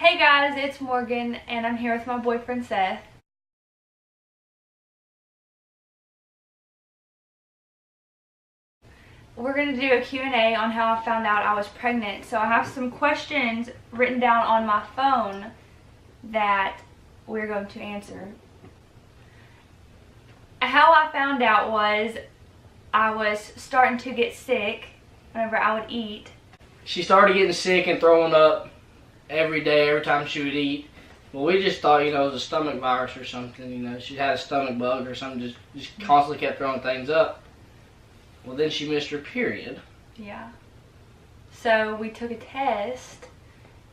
Hey guys, it's Morgan and I'm here with my boyfriend Seth. We're going to do a Q&A on how I found out I was pregnant. So I have some questions written down on my phone that we're going to answer. How I found out was I was starting to get sick whenever I would eat. She started getting sick and throwing up every day, every time she would eat. Well, we just thought, it was a stomach virus or something. She had a stomach bug or something, just constantly kept throwing things up. Well, then she missed her period. Yeah. So we took a test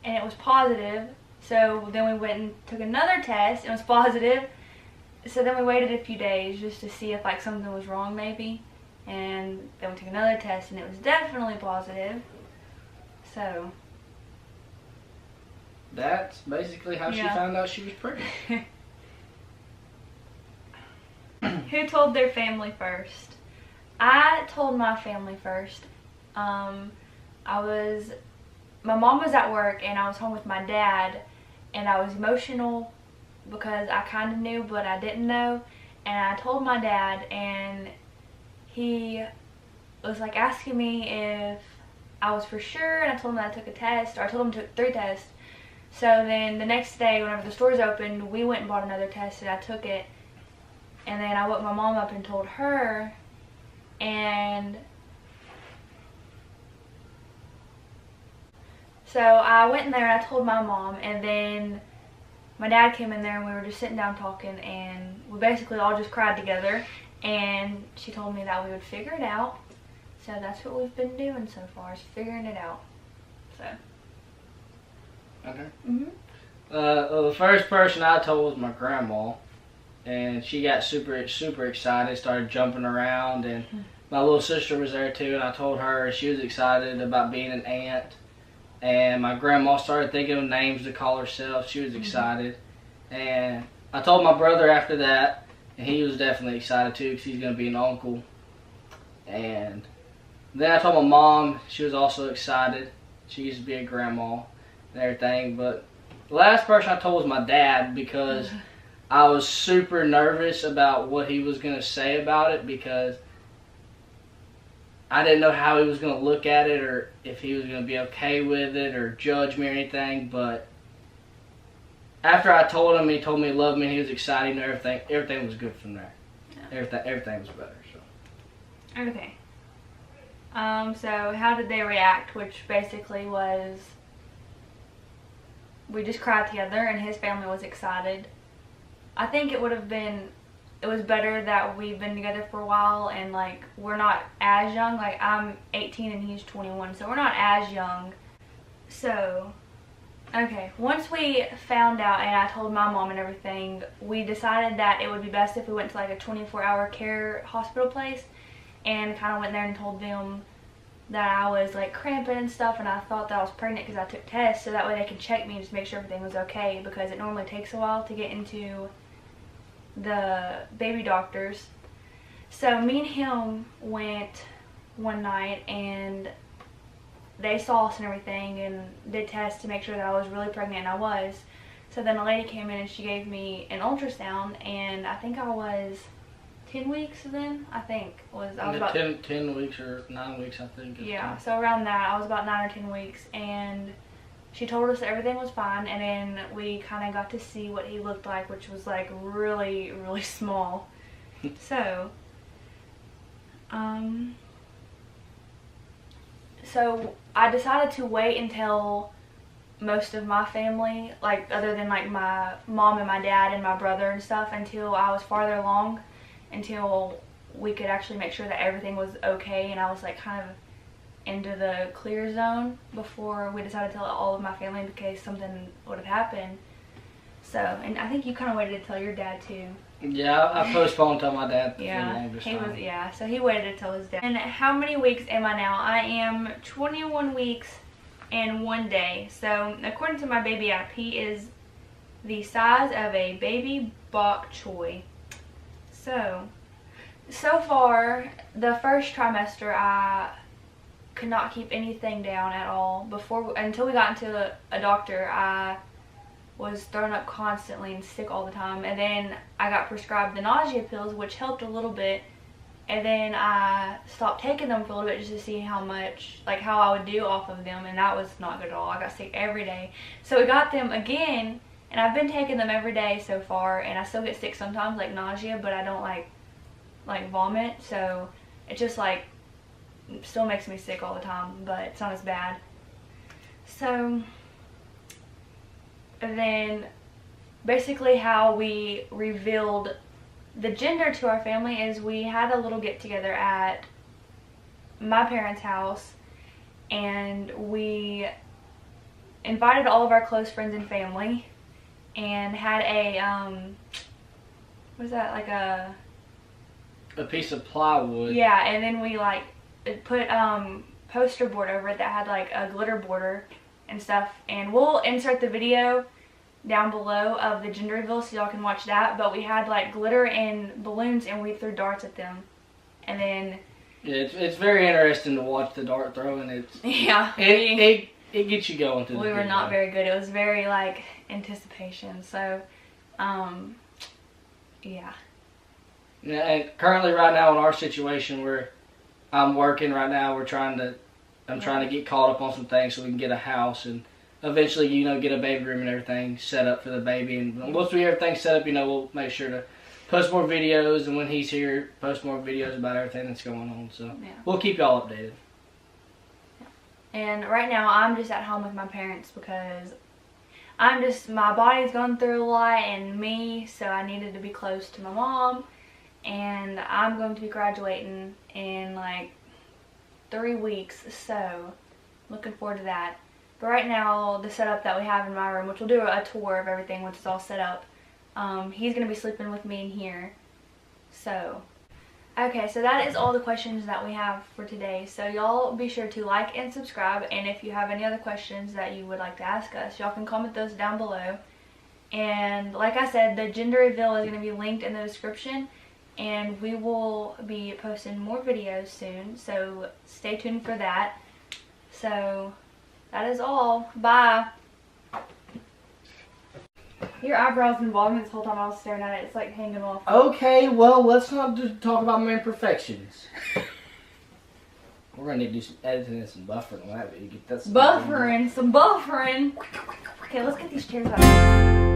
and it was positive. So then we went and took another test and it was positive. So then we waited a few days just to see if something was wrong maybe. And then we took another test and it was definitely positive. So that's basically how she found out she was pregnant. Who told their family first? I told my family first. My mom was at work and I was home with my dad, and I was emotional because I kind of knew but I didn't know, and I told my dad, and he was asking me if I was for sure, and I told him that I took a test, or I told him I took 3 tests. So then the next day whenever the stores opened, we went and bought another test and I took it, and then I woke my mom up and told her. And so I went in there and I told my mom, and then my dad came in there and we were just sitting down talking, and we basically all just cried together, and she told me that we would figure it out. So that's what we've been doing so far, is figuring it out. So. Okay. Mhm. The first person I told was my grandma. And she got super excited, started jumping around, and my little sister was there too, and I told her, she was excited about being an aunt. And my grandma started thinking of names to call herself. She was excited. And I told my brother after that, and he was definitely excited too because he's going to be an uncle. And then I told my mom, she was also excited. She used to be a grandma and everything. But the last person I told was my dad, because I was super nervous about what he was going to say about it, because I didn't know how he was going to look at it, or if he was going to be okay with it or judge me or anything. But after I told him, he told me he loved me, and he was excited, and everything was good from there. Yeah. Everything was better. So. Okay. So how did they react? Which basically was, we just cried together and his family was excited. I think it was better that we've been together for a while, and we're not as young. I'm 18 and he's 21, so we're not as young. So, okay, once we found out and I told my mom and everything, we decided that it would be best if we went to a 24-hour care hospital place, and kind of went there and told them that I was cramping and stuff, and I thought that I was pregnant because I took tests, so that way they could check me and just make sure everything was okay, because it normally takes a while to get into the baby doctors. So me and him went one night and they saw us and everything and did tests to make sure that I was really pregnant, and I was. So then a lady came in and she gave me an ultrasound, and I think I was 10 weeks then, I was about 10 weeks or 9 weeks, I think. Yeah, so around that, I was about 9 or 10 weeks, and she told us everything was fine, and then we kind of got to see what he looked like, which was really, really small. So I decided to wait until most of my family, other than my mom and my dad and my brother and stuff, until I was farther along, until we could actually make sure that everything was okay and I was kind of into the clear zone before we decided to tell all of my family in case something would have happened. So, and I think you kind of waited to tell your dad too. Yeah, I postponed to my dad for the Yeah, longest time. so he waited to tell his dad. And how many weeks am I now? I am 21 weeks and 1 day. So according to my baby app, he is the size of a baby bok choy. So far, the first trimester, I could not keep anything down at all. Until we got into a doctor, I was throwing up constantly and sick all the time. And then I got prescribed the nausea pills, which helped a little bit. And then I stopped taking them for a little bit just to see how much, like how I would do off of them, and that was not good at all. I got sick every day. So we got them again, and I've been taking them every day so far, and I still get sick sometimes, like nausea, but I don't like vomit, so it just like still makes me sick all the time, but it's not as bad. So then basically how we revealed the gender to our family is we had a little get together at my parents' house, and we invited all of our close friends and family and had a what is that, like a piece of plywood. Yeah, and then we like put poster board over it that had like a glitter border and stuff, and we'll insert the video down below of the gender reveal so y'all can watch that. But we had like glitter and balloons, and we threw darts at them, and then it's very interesting to watch the dart throwing. It gets you going through. We were not very good. It was very like anticipation. So yeah. And currently right now in our situation, I'm working right now. I'm trying to get caught up on some things so we can get a house and eventually, get a baby room and everything set up for the baby. And once we get everything set up, we'll make sure to post more videos, and when he's here, post more videos about everything that's going on. So yeah, we'll keep y'all updated. And right now, I'm just at home with my parents because my body's going through a lot and me, so I needed to be close to my mom. And I'm going to be graduating in like 3 weeks, so looking forward to that. But right now, the setup that we have in my room, which we'll do a tour of everything once it's all set up, he's going to be sleeping with me in here. So, okay, so that is all the questions that we have for today. So y'all be sure to like and subscribe, and if you have any other questions that you would like to ask us, y'all can comment those down below. And like I said, the gender reveal is going to be linked in the description, and we will be posting more videos soon, so stay tuned for that. So that is all. Bye. Your eyebrows been bothering me this whole time I was staring at it. It's like hanging off. Okay, well, let's not talk about my imperfections. We're going to need to do some editing and some buffering on that video. Buffering, some buffering. Okay, let's get these chairs out.